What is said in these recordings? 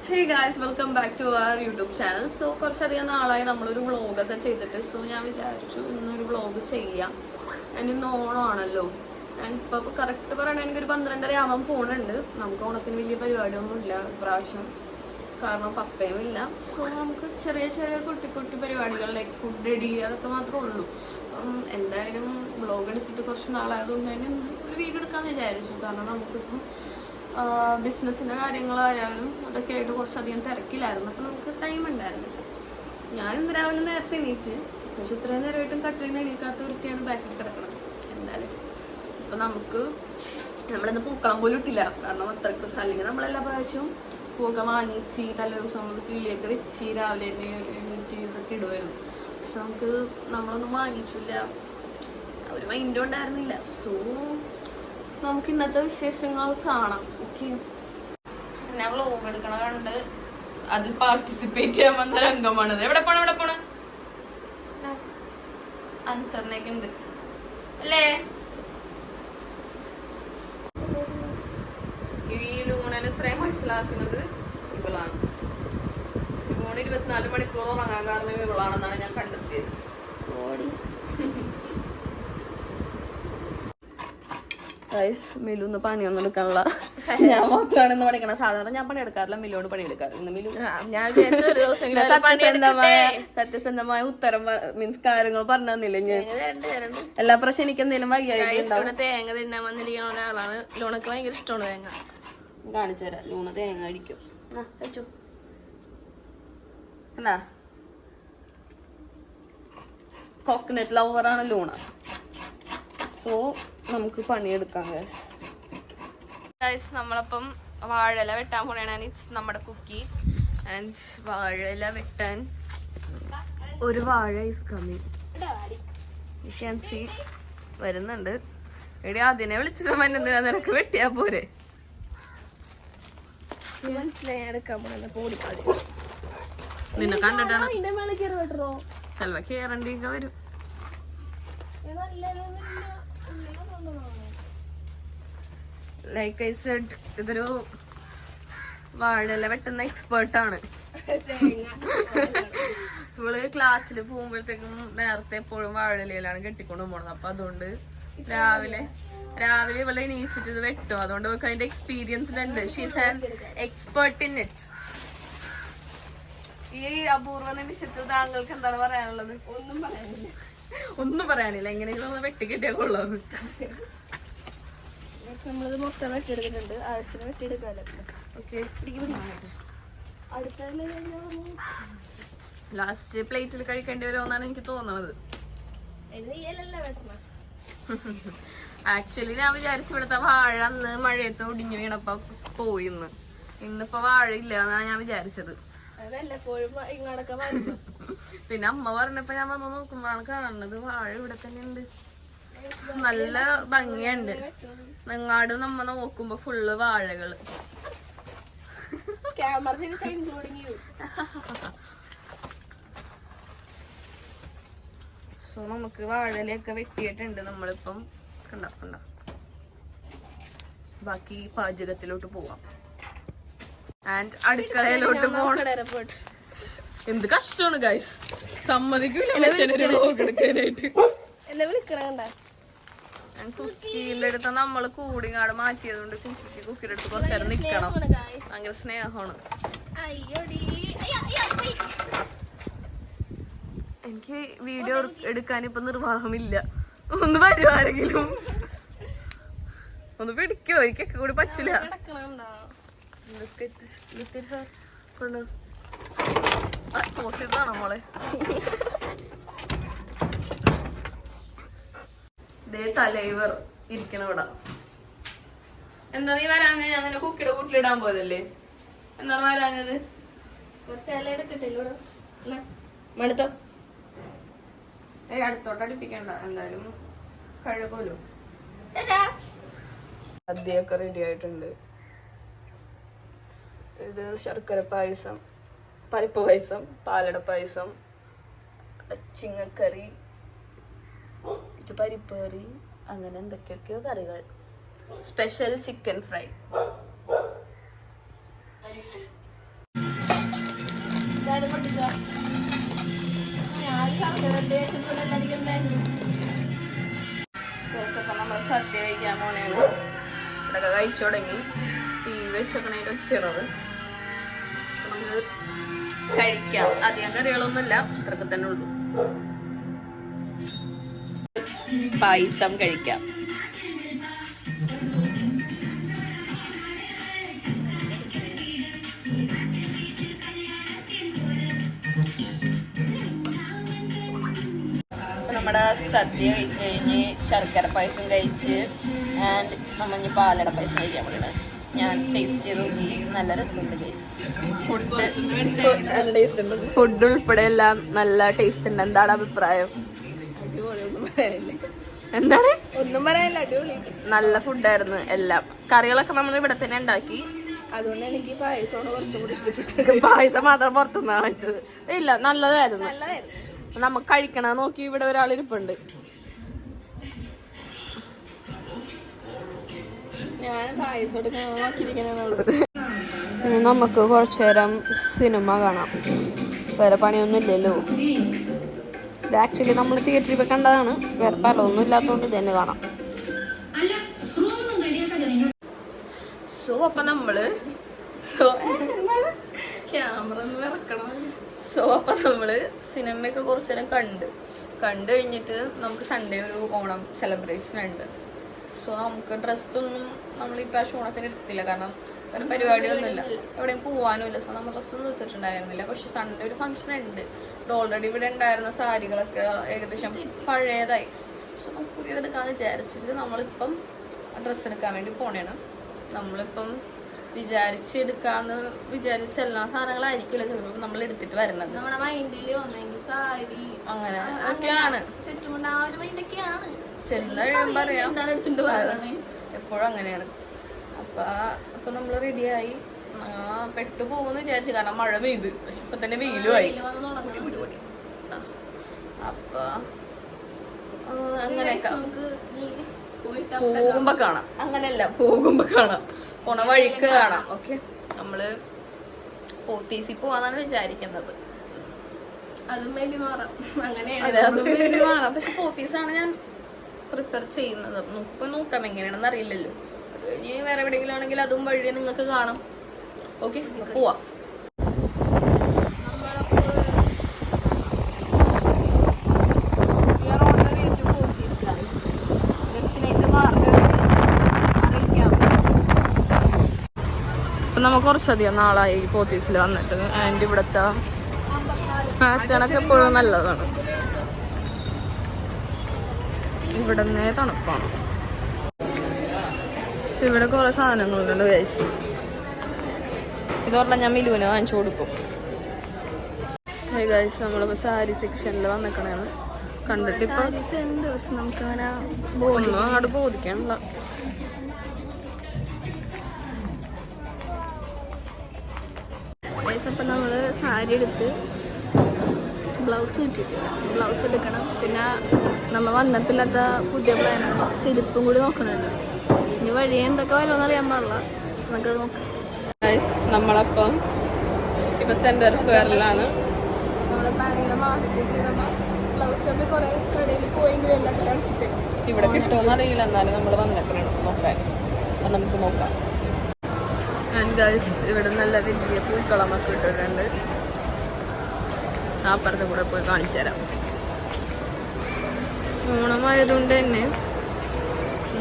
Hey guys, welcome back to our YouTube channel. So കുറച്ചധികം നാളായി നമ്മളൊരു വ്ളോഗൊക്കെ ചെയ്തിട്ട്. സോ ഞാൻ വിചാരിച്ചു ഇന്നൊരു വ്ളോഗ് ചെയ്യാം. ഇന്ന് ഓണമാണല്ലോ. ഞാനിപ്പോൾ കറക്റ്റ് പറയണ എനിക്കൊരു 12:30 ആവാൻ പോകുന്നുണ്ട്. നമുക്ക് ഓണത്തിന് വലിയ പരിപാടിയൊന്നും ഇല്ല ഇപ്രാവശ്യം, കാരണം പപ്പയും ഇല്ല. സോ നമുക്ക് ചെറിയ ചെറിയ കുട്ടി കുട്ടി പരിപാടികൾ ലൈക്ക് ഫുഡ് റെഡി അതൊക്കെ മാത്രമേ ഉള്ളൂ. എന്തായാലും വ്ളോഗ് എടുത്തിട്ട് കുറച്ച് നാളായതുകൊണ്ട് തന്നെ ഒരു വീഡിയോ എടുക്കാമെന്ന് വിചാരിച്ചു. കാരണം നമുക്കിപ്പം ബിസിനസ്സിൻ്റെ കാര്യങ്ങളായാലും അതൊക്കെ ആയിട്ട് കുറച്ചധികം തിരക്കിലായിരുന്നു. അപ്പോൾ നമുക്ക് ടൈം ഉണ്ടായിരുന്നില്ല. ഞാൻ ഇന്ന് രാവിലെ നേരത്തെ എണീറ്റ്, പക്ഷെ ഇത്രയും നേരമായിട്ടും കട്ടിലിന് എണീക്കാത്ത വൃത്തിയാണ് ബാക്കിൽ കിടക്കുന്നത്. എന്തായാലും ഇപ്പം നമ്മളിന്ന് പൂക്കളം പോലും ഇട്ടില്ല, കാരണം അത്രയ്ക്ക് അല്ലെങ്കിൽ നമ്മളെല്ലാ പ്രാവശ്യവും പൂക്ക വാങ്ങിച്ച് തലേ ദിവസം നമ്മൾ കിളിയൊക്കെ വെച്ച് രാവിലെ എണീറ്റ് ഇതൊക്കെ ഇടുമായിരുന്നു. പക്ഷെ നമ്മളൊന്നും വാങ്ങിച്ചില്ല, ഒരു മൈൻഡും ഉണ്ടായിരുന്നില്ല. സോ നമുക്ക് ഇന്നത്തെ വിശേഷങ്ങൾ കാണാം. ഓക്കെ, ഞാൻ വ്ളോഗ് എടുക്കണ കണ്ട് അതിൽ പാർട്ടിസിപ്പേറ്റ് ചെയ്യാൻ വന്ന രംഗമാണത്. എവിടെ പോണ അൻസറിനൊക്കെ ഉണ്ട് അല്ലേ? ഈ ലൂണന് ഇത്രയും മനസ്സിലാക്കുന്നത് ഇവളാണ്. ലൂണ് 24 മണിക്കൂർ ഉറങ്ങാൻ കാരണം ഇവളാണെന്നാണ് ഞാൻ കണ്ടെത്തിയത്. മിലുന്ന് പണിയൊന്നും എടുക്കാനുള്ള ഞാൻ മാത്രമാണ് ഇന്ന് പണിക്കണം. സാധാരണ ഞാൻ പണിയെടുക്കാറില്ല, മില്ലോട് പണിയെടുക്കാറ്. ഇന്ന് മിലു സത്യസന്ധമായ ഉത്തരം മീൻസ് കാര്യങ്ങൾ പറഞ്ഞു തന്നില്ല. ഞാൻ എല്ലാ പ്രാവശ്യം എനിക്ക് എന്തെങ്കിലും വയ്യായി തേങ്ങ തിന്നാൻ വന്നിരിക്കുന്ന ഒരാളാണ്. ലൂണക്ക് ഭയങ്കര ഇഷ്ടമാണ് തേങ്ങ. കാണിച്ചു തരാം. ലൂണ തേങ്ങ അടിക്കും. വെച്ചു എന്നാ കോക്കനട്ട് ലവറാണ് ലൂണ. സോ നമുക്ക് പണിയെടുക്കാം ഗൈസ്. നമ്മളപ്പം വാഴയില വെട്ടാൻ പോണേണ് നമ്മുടെ കുക്കി. ആൻഡ് വാഴയില വെട്ടാൻ ഒരു വാഴ is coming. You can see വരുന്നുണ്ട്. എടി അതിനെ വിളിച്ചിട്ട് എന്തിനാ നിനക്ക് വെട്ടിയാ പോരെ? നിന്നെ കണ്ടിട്ടാണ് ചിലപ്പോ കേറണ്ടിയൊക്കെ വരും. ലൈക്ക് ഐ സെഡ്, ഇതൊരു വാഴയില വെട്ടുന്ന എക്സ്പേർട്ടാണ് ഇവള്. ക്ലാസ്സിൽ പോകുമ്പോഴത്തേക്കും നേരത്തെ എപ്പോഴും വാഴയിലാണ് കെട്ടിക്കൊണ്ട് പോണത്. അപ്പൊ അതുകൊണ്ട് രാവിലെ ഇവളെ എണീച്ചിട്ട് ഇത് വെട്ടും. അതുകൊണ്ട് അവർക്ക് അതിന്റെ എക്സ്പീരിയൻസ് ഉണ്ട്. She's an expert in it. ഈ അപൂർവ നിമിഷത്തിൽ താങ്കൾക്ക് എന്താണ് പറയാനുള്ളത്? ഒന്നും പറയാനില്ല. എങ്ങനെയെങ്കിലും ഒന്ന് വെട്ടിക്കിട്ടിയാ കൊള്ളാം. നമ്മളിത് മൊത്തം വെട്ടിയെടുക്കുന്നുണ്ട്. ആവശ്യത്തിന് വെട്ടിയെടുക്കാമല്ലോ. ഓക്കെ, ലാസ്റ്റ് പ്ലേറ്റിൽ കഴിക്കേണ്ടി വരുമെന്നാണ് എനിക്ക് തോന്നുന്നത്. ആക്ച്വലി ഞാൻ വിചാരിച്ചു ഇവിടുത്തെ വാഴ അന്ന് മഴയത്ത് ഒടിഞ്ഞു വീണപ്പോ പോയിന്ന്. ഇന്നിപ്പോ വാഴ ഇല്ല എന്നാണ് ഞാൻ വിചാരിച്ചത്. പിന്നെ അമ്മ പറഞ്ഞപ്പോ ഞാൻ വന്ന് നോക്കുമ്പോഴാണ് കാണുന്നത് വാഴ ഇവിടെ തന്നെ ഉണ്ട്. നല്ല ഭംഗിയുണ്ട്. നിങ്ങാട് നമ്മ നോക്കുമ്പോ ഫുള്ള് വാഴകള്. സോ നമുക്ക് വാഴയിലൊക്കെ വെട്ടിയിട്ടുണ്ട്. നമ്മളിപ്പം കണ്ട ബാക്കി പാചകത്തിലോട്ട് പോവാം. ആൻഡ് അടുക്കളയിലോട്ട് പോകണം. എന്ത് കഷ്ടമാണ് ഗൈസ്, സമ്മതിക്കൂല എടുക്കാനായിട്ട്. കുക്കിയുടെ അടുത്ത് നമ്മള് കൂടിങ്ങാട് മാറ്റിയത് കൊണ്ട് കുക്കിയുടെ അടുത്ത് കുറച്ചു നേരം നിക്കണം. ഭയങ്കര സ്നേഹമാണ്. എനിക്ക് വീഡിയോ എടുക്കാൻ ഇപ്പൊ നിർവാഹമില്ല. ഒന്ന് വരുമോ ആരെങ്കിലും? ഒന്ന് പിടിക്കോ? എനിക്കൊക്കെ കൂടി പറ്റില്ല. മോളെ തലൈവർ ഇരിക്കണ ഇവിടെ. എന്താ നീ വരാഞ്ഞ? ഞാൻ നിന്നെ കുക്കിയുടെ കൂട്ടിലിടാൻ പോയതല്ലേ. എന്താണ് വരാഞ്ഞത്? കുറച്ച് ഇല എടുക്കട്ടില്ലോ. മടുത്തോ? അടുത്തോട്ട് അടുപ്പിക്കണ്ട, എന്തായാലും കഴുകുമല്ലോ. സദ്യയൊക്കെ റെഡി ആയിട്ടുണ്ട്. ഇത് ശർക്കര പായസം, പരിപ്പ് പായസം, പാലട പായസം, ചിങ്ങക്കറി, ഇത് പരിപ്പ് കറി, അങ്ങനെ എന്തൊക്കെയൊക്കെയോ കറികൾ. Special chicken fry. നമ്മൾ സദ്യ കഴിക്കാൻ പോണേണ്. ഇവിടെയൊക്കെ കഴിച്ചു തുടങ്ങി. ടി വി വെച്ചേക്കണേൻ്റെ ഒച്ചിറവ്. നമുക്ക് കഴിക്കാം. അധികം കറികളൊന്നുമില്ല, ഇത്രയൊക്കെ തന്നെ ഉള്ളൂ. പായസം കഴിക്കാം. നമ്മുടെ സദ്യ കഴിച്ച് കഴിഞ്ഞ് ശർക്കര പായസം കഴിച്ച് ആൻഡ് നമ്മൾ ഇനി പാലട പായസം കഴിക്കാൻ പറ്റണേ. ഞാൻ ടേസ്റ്റ് ചെയ്ത് നോക്കി, നല്ല രസമുണ്ട് ഗൈസ്. ഫുഡ് ഉൾപ്പെടെ എല്ലാം നല്ല ടേസ്റ്റ് ഉണ്ട്. എന്താണ് അഭിപ്രായം? എന്താണ്? ഒന്നും പറയാനില്ല, അടിപൊളി. നല്ല ഫുഡായിരുന്നു എല്ലാം. കറികളൊക്കെ നമ്മൾ ഇവിടെ തന്നെ ഉണ്ടാക്കി. അതുകൊണ്ട് എനിക്ക് പായസമാണ് കുറച്ചും കൂടി ഇഷ്ടപ്പെട്ടത്. പായസം മാത്രം പുറത്തുനിന്നാണ് വെച്ചത്. ഇല്ല, നല്ലതായിരുന്നു. നമുക്ക് കഴിക്കണ നോക്കി ഇവിടെ ഒരാളിരിപ്പുണ്ട്. ഞാൻ പായസം എടുക്കാൻ നോക്കിയിരിക്കണുള്ളത്. നമുക്ക് കുറച്ചു നേരം സിനിമ കാണാം. വേറെ പണിയൊന്നും ഇല്ലല്ലോ. ഇത് ആക്ച്വലി നമ്മൾ തിയേറ്ററിൽ പോയി കണ്ടതാണ്. വേറെ പലതൊന്നും ഇല്ലാത്തതുകൊണ്ട് ഇതന്നെ കാണാം. സോ അപ്പൊ നമ്മള് ക്യാമറ ഒന്ന് ഇറക്കണം. സോ അപ്പൊ നമ്മള് സിനിമയൊക്കെ കുറച്ചു നേരം കണ്ടു കഴിഞ്ഞിട്ട് നമുക്ക് സൺഡേ ഒരു ഓണം സെലിബ്രേഷൻ ഉണ്ട്. സോ നമുക്ക് ഡ്രസ്സൊന്നും നമ്മൾ ഈ പ്രാവശ്യം ഓണത്തിന് എടുത്തില്ല, കാരണം വേറെ പരിപാടിയൊന്നുമില്ല, എവിടെയും പോവാനുമില്ല. സോ നമ്മൾ ഡ്രസ്സൊന്നും എടുത്തിട്ടുണ്ടായിരുന്നില്ല. പക്ഷെ സൺഡേ ഒരു ഫംഗ്ഷൻ ഉണ്ട്. ഓൾറെഡി ഇവിടെ ഉണ്ടായിരുന്ന സാരികളൊക്കെ ഏകദേശം പഴയതായി. സോ നമുക്ക് പുതിയതെടുക്കാന്ന് വിചാരിച്ചിട്ട് നമ്മളിപ്പം ഡ്രസ്സ് എടുക്കാൻ വേണ്ടി പോണേണ്. നമ്മളിപ്പം വിചാരിച്ചെടുക്കാന്ന് വിചാരിച്ച എല്ലാ സാധനങ്ങളായിരിക്കില്ല ചിലപ്പോൾ നമ്മൾ എടുത്തിട്ട് വരുന്നത്. നമ്മുടെ മൈൻഡിൽ ഒന്നെങ്കിൽ സാരി അങ്ങനെ ഒക്കെയാണ് സെറ്റ് കൊണ്ട് ആ ഒരു മൈൻഡൊക്കെയാണ്. ചെന്ന് കഴിയുമ്പോൾ അറിയാം, എന്താണ് എടുത്തിട്ട് പറയണേ. എപ്പോഴും അങ്ങനെയാണ്. അപ്പൊ നമ്മൾ റെഡിയായി പെട്ടുപോകുമെന്ന് വിചാരിച്ചു, കാരണം മഴ പെയ്ത്. പക്ഷെ ഇപ്പൊ തന്നെ വെയിലുമായി. അപ്പൊ അങ്ങനെയൊക്കെ പോകുമ്പോ കാണാം. അങ്ങനെയല്ല, പോകുമ്പോ കാണാം, പോണ വഴിക്ക് കാണാം. ഓക്കെ, നമ്മള് പോത്തീസി പോവാന്നാണ് വിചാരിക്കുന്നത്. അതും മേബി മാറാം. അങ്ങനെയാണ്. അതെ, അതും മേബി മാറാം. പക്ഷെ പോത്തീസാണ് ഞാൻ പ്രിഫർ ചെയ്യുന്നത്. ഇപ്പൊ നോക്കാം എങ്ങനെയാണെന്ന് അറിയില്ലല്ലോ. അത് കഴിഞ്ഞ് വേറെ എവിടെയെങ്കിലും ആണെങ്കിൽ അതും വഴി നിങ്ങൾക്ക് കാണാം. ഓക്കെ, പോവാം. ഇപ്പൊ നമുക്ക് കുറച്ചധികം നാളായി പോത്തീസിൽ വന്നിട്ട്. ആൻഡ് ഇവിടുത്തെ പാറ്റേണൊക്കെ എപ്പോഴും നല്ലതാണ്. ഇവിടുന്നേ തണുപ്പാണ്. ഇവിടെ കുറെ സാധനങ്ങളുണ്ട് ഗൈസ്. ഇത് പറഞ്ഞാൽ ഞാൻ മിലുവിനെ വാങ്ങിച്ചു കൊടുക്കും. ഗൈസ്, നമ്മളിപ്പോ സാരി സെക്ഷനിൽ വന്നിക്കണേന്ന് കണ്ടിട്ട് ഇപ്പൊ നമുക്കങ്ങനെ ഒന്നും അങ്ങോട്ട് ബോധിക്കാനുള്ള. അപ്പം നമ്മൾ സാരി എടുത്ത് ബ്ലൗസ് കിട്ടിയിട്ടില്ല. ബ്ലൗസ് എടുക്കണം. പിന്നെ നമ്മൾ വന്നിട്ടില്ലാത്ത പുതിയ പ്ലാനാണ്. ചെരുപ്പും കൂടി നോക്കണുണ്ട്. ഇനി വഴി എന്തൊക്കെ വരുമെന്ന് അറിയാൻ പാടില്ല. നമുക്കത് നോക്കാം. നമ്മളപ്പം ഇപ്പൊ സെന്റർ സ്ക്വയറിലാണ്. നമ്മുടെ പ്ലാനിങ്ങനെ മാറിക്കൂട്ടി നമ്മൾ ബ്ലൗസ് ഷോപ്പിൽ കുറേ കടയിൽ പോയെങ്കിലും എല്ലാം അടിച്ചിട്ട് ഇവിടെ കിട്ടുമെന്ന് അറിയില്ല. എന്നാലും നമ്മൾ വന്നിട്ടുണ്ട് നോക്കാൻ. അപ്പം നമുക്ക് നോക്കാം. ഗൈസ്, ഇവിടെ നല്ല വലിയ പൂക്കളമൊക്കെ ഇട്ടിട്ടുണ്ട്. അപ്പുറത്ത് കൂടെ പോയി കാണിച്ചു തരാം. ഓണമായതുകൊണ്ട് തന്നെ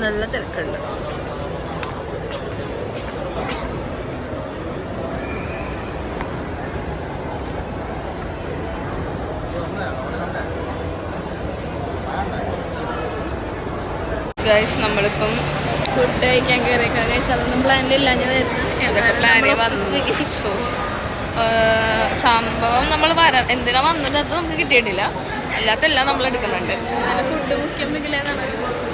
നല്ല തിരക്കുണ്ട്. ഗൈസ്, നമ്മളിപ്പം ഫുഡ് കഴിക്കാൻ കയറിയേക്കാം. ഗൈസ്, അതൊന്നും പ്ലാനിലില്ല. ഞാൻ സംഭവം നമ്മൾ എന്തിനാ വന്നത് അത് നമുക്ക് കിട്ടിയിട്ടില്ല. അല്ലാത്തെല്ലാം നമ്മൾ എടുക്കുന്നുണ്ട്. ഫുഡ് മുഖ്യമെങ്കിലാണ്.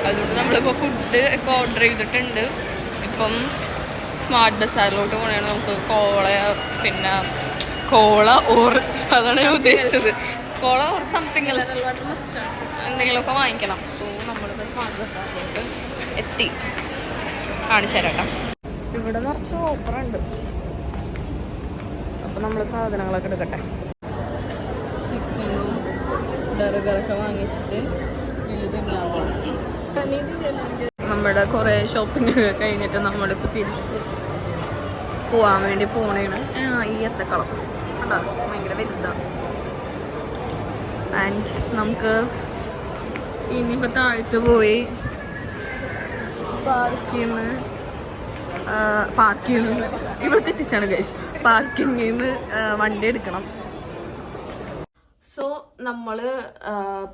അതുകൊണ്ട് നമ്മളിപ്പോൾ ഫുഡ് ഒക്കെ ഓർഡർ ചെയ്തിട്ടുണ്ട്. ഇപ്പം സ്മാർട്ട് ബസാറിലോട്ട് പോകണേണ്. നമുക്ക് പിന്നെ കോള ഓർ അതാണ് ഞാൻ ഉദ്ദേശിച്ചത്. കോള ഓർ സംതിങ് എന്തെങ്കിലുമൊക്കെ വാങ്ങിക്കണം. സോ നമ്മളിപ്പോൾ സ്മാർട്ട് ബസാറിലോട്ട് എത്തി. കാണിച്ചു തരാം. ഇവിടെ നിറച്ച് ഓഫറുണ്ട്. അപ്പം അപ്പൊ നമ്മള് സാധനങ്ങളൊക്കെ എടുക്കട്ടെ. ചിക്കനും ബർഗറൊക്കെ വാങ്ങിച്ചിട്ട് നമ്മുടെ കുറെ ഷോപ്പിംഗ് ഒക്കെ കഴിഞ്ഞിട്ട് നമ്മളിപ്പോ തിരിച്ച് പോവാൻ വേണ്ടി പോണേണ്. ഈ എത്തക്കളം കണ്ടോ, ഭയങ്കര വലുതാണ്. ആൻഡ് നമുക്ക് ഇനിയിപ്പോ താഴ്ച പോയി പാർക്കിന്ന് ഇവിടെ തെറ്റിച്ചാണ് ഗൈസ്, പാർക്കിങ്ങിന്ന് വണ്ടി എടുക്കണം. സോ നമ്മള്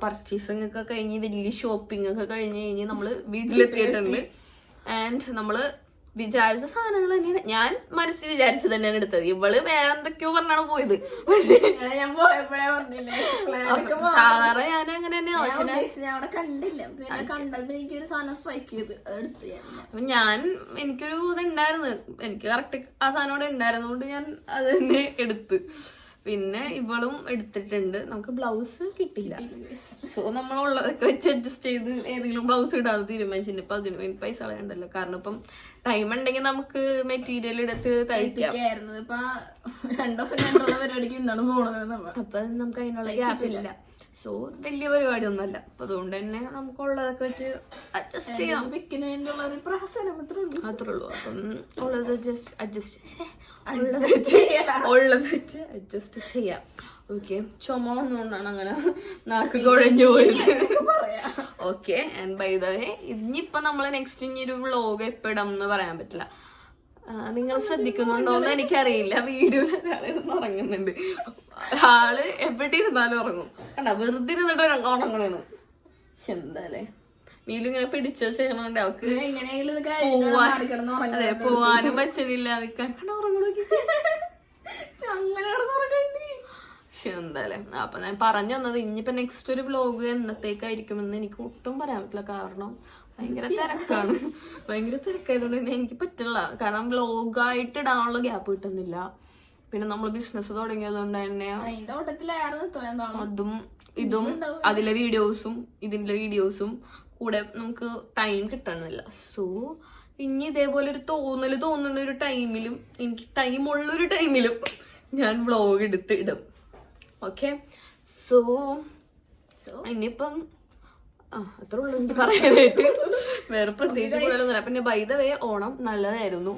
പർച്ചേസിംഗ് ഒക്കെ കഴിഞ്ഞ് വലിയ ഷോപ്പിംഗ് ഒക്കെ കഴിഞ്ഞ് നമ്മള് വീട്ടിലെത്തിയിട്ടുണ്ട്. ആൻഡ് നമ്മള് വിചാരിച്ച സാധനങ്ങൾ തന്നെയാണ്, ഞാൻ മനസ്സിൽ വിചാരിച്ചത് തന്നെയാണ് എടുത്തത്. ഇവള് വേറെ എന്തൊക്കെയോ പറഞ്ഞാണ് പോയത്. പക്ഷെ സാധാരണ ഞാൻ അങ്ങനെ തന്നെ അപ്പൊ എനിക്കൊരു ഇതുണ്ടായിരുന്നു, എനിക്ക് കറക്റ്റ് ആ സാധനം ഇവിടെ ഉണ്ടായിരുന്നോണ്ട് ഞാൻ അത് തന്നെ എടുത്ത്. പിന്നെ ഇവളും എടുത്തിട്ടുണ്ട്. നമുക്ക് ബ്ലൗസ് കിട്ടിയില്ല. സോ നമ്മളുള്ളതൊക്കെ വെച്ച് അഡ്ജസ്റ്റ് ചെയ്ത് ഏതെങ്കിലും ബ്ലൗസ് ഇടാതെ തീരുമാനിച്ചിട്ടുണ്ട്. ഇപ്പൊ അതിന് വേണ്ടി പൈസ കളയണ്ടല്ലോ. കാരണം ഇപ്പം ടൈം ഉണ്ടെങ്കിൽ നമുക്ക് മെറ്റീരിയൽ എടുത്ത് തയ്ക്കാം. ഇപ്പൊ 2 ദിവസം കണ്ടുള്ള പരിപാടിക്ക് ഇന്നാണ് പോണത്. അപ്പൊ നമുക്ക് അതിനുള്ള ഗ്യാപ്പില്ല. സോ വലിയ പരിപാടി ഒന്നുമല്ല. അപ്പൊ അതുകൊണ്ട് തന്നെ നമുക്കുള്ളതൊക്കെ വെച്ച് അഡ്ജസ്റ്റ് ചെയ്യാം. വെക്കിന് വേണ്ടിയുള്ള ഒരു പ്രഹസനം അത്രേ ഉള്ളൂ. അപ്പം ഉള്ളത് ഉള്ളത് വെച്ച് അഡ്ജസ്റ്റ് ചെയ്യാം. ഓക്കെ, ചുമ വന്നുകൊണ്ടാണ് അങ്ങനെ നാക്ക് കുഴഞ്ഞു പോയത്. Okay, and by the way ഇനിയിപ്പൊ നമ്മള് നെക്സ്റ്റ് ഇനിയൊരു വ്ളോഗ് എപ്പോ ഇടാം എന്ന് പറയാൻ പറ്റില്ല. നിങ്ങൾ ശ്രദ്ധിക്കുന്നുണ്ടോന്ന് എനിക്കറിയില്ല. വീഡിയോയിൽ ഒരാളിരുന്ന് ഉറങ്ങുന്നുണ്ട്. ആള് എവിടെ ഇരുന്നാലും ഉറങ്ങും. കണ്ട, വെറുതെ ഇരുന്നിട്ട് ഉറങ്ങണേണ്. എന്താല്ലേ, നീലും ഇങ്ങനെ പിടിച്ചു ചെയ്യണോണ്ട് അവക്ക് അതെ പോവാനും പറ്റണില്ല. അങ്ങനെ പക്ഷെ എന്തായാലും അപ്പൊ ഞാൻ പറഞ്ഞു വന്നത് ഇനിയിപ്പോ നെക്സ്റ്റ് ഒരു വ്ലോഗ് എന്നത്തേക്കായിരിക്കുമെന്ന് എനിക്ക് ഒട്ടും പറയാൻ പറ്റില്ല. കാരണം ഭയങ്കര തിരക്കാണ്. ഭയങ്കര തിരക്കായതുകൊണ്ട് തന്നെ എനിക്ക് പറ്റില്ല. കാരണം വ്ലോഗായിട്ട് ഇടാനുള്ള ഗ്യാപ്പ് കിട്ടുന്നില്ല. പിന്നെ നമ്മൾ ബിസിനസ് തുടങ്ങിയത് കൊണ്ട് തന്നെ അതും ഇതും അതിലെ വീഡിയോസും ഇതിന്റെ വീഡിയോസും കൂടെ നമുക്ക് ടൈം കിട്ടുന്നില്ല. സോ ഇനി ഇതേപോലെ ഒരു തോന്നുന്ന ഒരു ടൈമിലും എനിക്ക് ടൈമുള്ളൊരു ടൈമിലും ഞാൻ വ്ലോഗ് എടുത്ത് ഇടും. ഓക്കെ, സോ ഇനിയിപ്പം അത്ര ഉള്ളു എനിക്ക് പറയാനായിട്ട്. വേറെ പ്രത്യേകിച്ച് കൂടുതലൊന്നുമില്ല. പിന്നെ ബൈ ദ വേ ഓണം നല്ലതായിരുന്നു.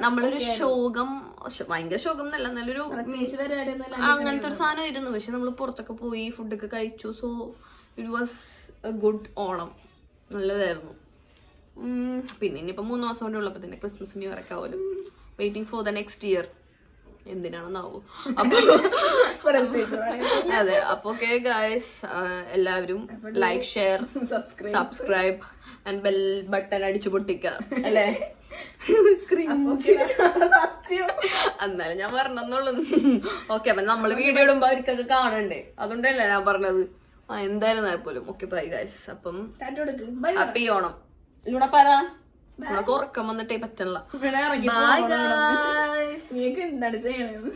നമ്മളൊരു ശോകം, ഭയങ്കര ശോകം എന്നല്ല, നല്ലൊരു അങ്ങനത്തെ ഒരു സാധനം ഇരുന്നു. പക്ഷെ നമ്മള് പുറത്തൊക്കെ പോയി ഫുഡൊക്കെ കഴിച്ചു. So it was A good Onam, നല്ലതായിരുന്നു. പിന്നെ ഇനിയിപ്പോ 3 മാസം കൊണ്ട് ഉള്ളപ്പോ തന്നെ ക്രിസ്മസ് ന്യൂ ഇയർ ഒക്കെ ആവുമല്ലോ. Waiting for the next year എന്തിനാണെന്നാവോ. അപ്പൊ അതെ, അപ്പൊ ഓക്കെ ഗൈസ്, എല്ലാവരും like, share, subscribe and bell button അടിച്ചു പൊട്ടിക്ക അല്ലേ. എന്നാലും ഞാൻ പറഞ്ഞെന്നുള്ളൂ. ഓക്കെ, അപ്പൊ നമ്മള് വീഡിയോ ഇടുമ്പോ അവർക്കൊക്കെ കാണണ്ടേ, അതുകൊണ്ടല്ലേ ഞാൻ പറഞ്ഞത്. എന്തായാലും പോലും. Okay bye guys. അപ്പം ഹാപ്പി ഓണം. ഇവിടെ പറ, നമ്മളൊക്കെ ഉറക്കം വന്നിട്ടേ പറ്റണില്ല. Bye guys. എന്താണ് ചെയ്യണത്?